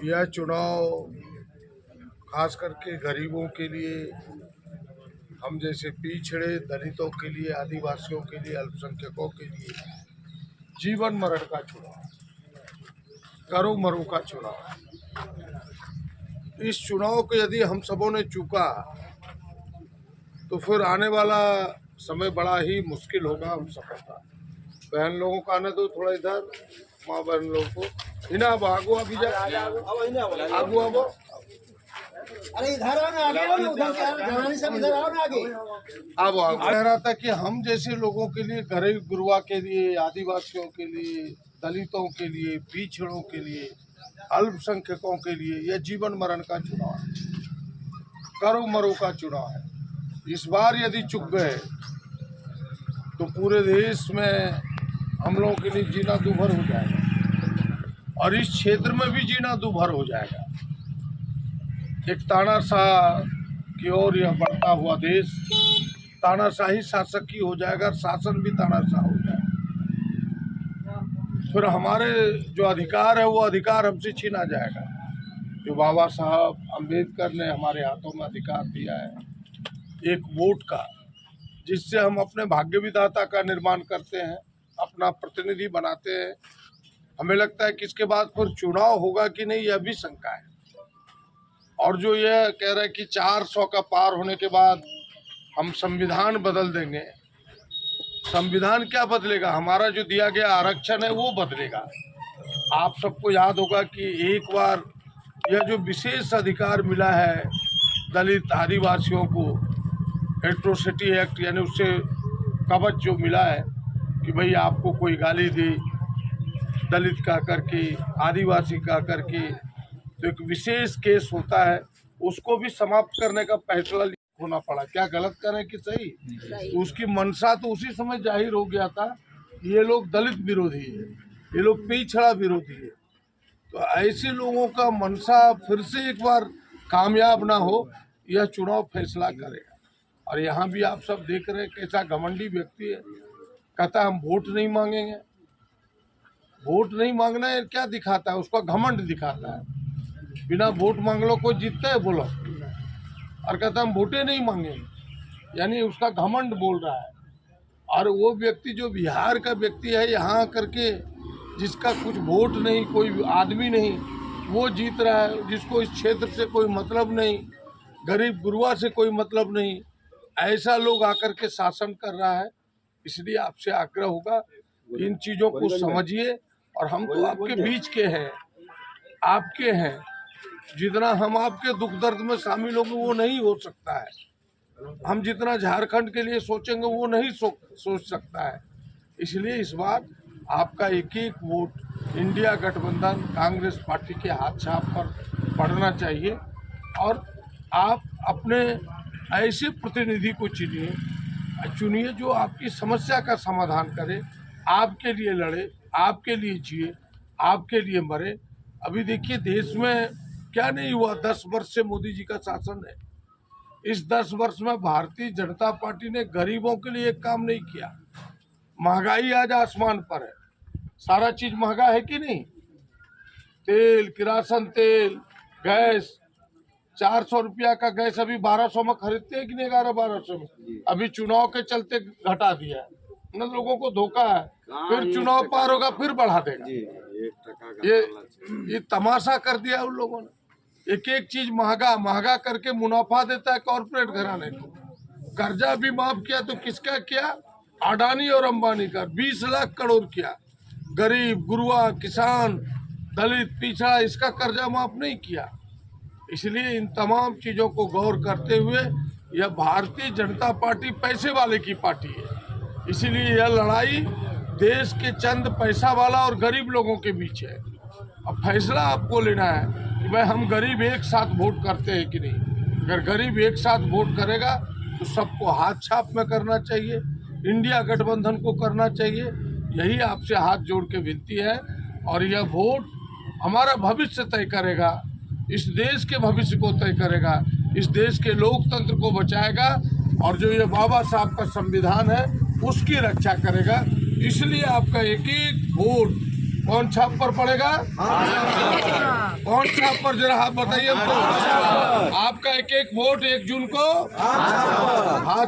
यह चुनाव खास करके गरीबों के लिए, हम जैसे पिछड़े दलितों के लिए, आदिवासियों के लिए, अल्पसंख्यकों के लिए जीवन मरण का चुनाव, करो मरो का चुनाव। इस चुनाव को यदि हम सबों ने चूका तो फिर आने वाला समय बड़ा ही मुश्किल होगा हम सबों का। बहन लोगों का आना तो थोड़ा इधर, माँ बहन लोगों को इना अब आगो अभी जा आगो अब अरे इधर आओ ना, आगे आओ ना, उधर क्या जवानी सब इधर आओ ना आगे। अब कह रहा था कि हम जैसे लोगों के लिए, गरीब गुरुआ के लिए, आदिवासियों के लिए, दलितों के लिए, पिछड़ों के लिए, अल्पसंख्यकों के लिए यह जीवन मरण का चुनाव है, करो मरो का चुनाव है। इस बार यदि चुक गए तो पूरे देश में हम लोगों के लिए जीना दूभर हो जाएगा और इस क्षेत्र में भी जीना दूभर हो जाएगा। एक तानाशाह की ओर यह बढ़ता हुआ देश तानाशाही शासक की हो जाएगा, शासन भी तानाशाह हो जाएगा। फिर हमारे जो अधिकार है वो अधिकार हमसे छीना जाएगा, जो बाबा साहब अम्बेडकर ने हमारे हाथों में अधिकार दिया है, एक वोट का, जिससे हम अपने भाग्य विधाता का निर्माण करते हैं, अपना प्रतिनिधि बनाते हैं। हमें लगता है कि इसके बाद फिर चुनाव होगा कि नहीं, यह भी शंका है। और जो यह कह रहे हैं कि 400 का पार होने के बाद हम संविधान बदल देंगे, संविधान क्या बदलेगा? हमारा जो दिया गया आरक्षण है वो बदलेगा। आप सबको याद होगा कि एक बार यह जो विशेष अधिकार मिला है दलित आदिवासियों को, एट्रोसिटी एक्ट, यानी उससे कवच जो मिला है कि भाई आपको कोई गाली दे दलित का करके, आदिवासी का करके, तो एक विशेष केस होता है, उसको भी समाप्त करने का फैसला होना पड़ा। क्या गलत करें कि सही? तो उसकी मंशा तो उसी समय जाहिर हो गया था, ये लोग दलित विरोधी है, ये लोग पिछड़ा विरोधी है। तो ऐसे लोगों का मंशा फिर से एक बार कामयाब ना हो, यह चुनाव फैसला करेगा। और यहाँ भी आप सब देख रहे हैं कैसा घमंडी व्यक्ति है, कहता है हम वोट नहीं मांगेंगे। वोट नहीं मांगना है क्या दिखाता है? उसका घमंड दिखाता है। बिना वोट मांग लो कोई जीतता है बोलो, और कहता है हम वोटे नहीं मांगेंगे, यानी उसका घमंड बोल रहा है। और वो व्यक्ति जो बिहार का व्यक्ति है, यहाँ करके जिसका कुछ वोट नहीं, कोई आदमी नहीं, वो जीत रहा है, जिसको इस क्षेत्र से कोई मतलब नहीं, गरीब गुरुआ से कोई मतलब नहीं, ऐसा लोग आकर के शासन कर रहा है। इसलिए आपसे आग्रह होगा कि इन चीज़ों को समझिए। और हम तो आपके बीच के हैं, आपके हैं, जितना हम आपके दुख दर्द में शामिल होंगे वो नहीं हो सकता है। हम जितना झारखंड के लिए सोचेंगे वो नहीं सोच सकता है। इसलिए इस बार आपका एक एक वोट इंडिया गठबंधन कांग्रेस पार्टी के हाथ छाप पर पड़ना चाहिए। और आप अपने ऐसे प्रतिनिधि को चुनिए जो आपकी समस्या का समाधान करे, आपके लिए लड़े, आपके लिए जिए, आपके लिए मरे। अभी देखिए देश में क्या नहीं हुआ, 10 वर्ष से मोदी जी का शासन है। इस 10 वर्ष में भारतीय जनता पार्टी ने गरीबों के लिए एक काम नहीं किया। महंगाई आज आसमान पर है, सारा चीज महंगा है कि नहीं? तेल, किरासन तेल, गैस, 400 रुपया का गैस अभी 1200 में खरीदते हैं कि नहीं? 1100-1200 में। अभी चुनाव के चलते घटा दिया है, न लोगों को धोखा है। फिर चुनाव पार होगा फिर बढ़ा देगा। ये तमाशा कर दिया उन लोगों ने। एक एक चीज महंगा करके मुनाफा देता है कॉर्पोरेट घराने को। कर्जा भी माफ किया तो किसका किया? अडानी और अंबानी का 20 लाख करोड़ किया। गरीब गुरुआ, किसान, दलित, पिछड़ा, इसका कर्जा माफ नहीं किया। इसलिए इन तमाम चीज़ों को गौर करते हुए यह भारतीय जनता पार्टी पैसे वाले की पार्टी है। इसीलिए यह लड़ाई देश के चंद पैसा वाला और गरीब लोगों के बीच है। अब फैसला आपको लेना है कि भाई हम गरीब एक साथ वोट करते हैं कि नहीं। अगर गरीब एक साथ वोट करेगा तो सबको हाथ छाप में करना चाहिए, इंडिया गठबंधन को करना चाहिए। यही आपसे हाथ जोड़ के विनती है। और यह वोट हमारा भविष्य तय करेगा, इस देश के भविष्य को तय करेगा, इस देश के लोकतंत्र को बचाएगा, और जो ये बाबा साहब का संविधान है उसकी रक्षा करेगा। इसलिए आपका एक एक वोट कौन छाप पर पड़ेगा? कौन छाप पर, जरा हाथ बताइए हमको। आपका एक एक वोट 1 जून को हाथ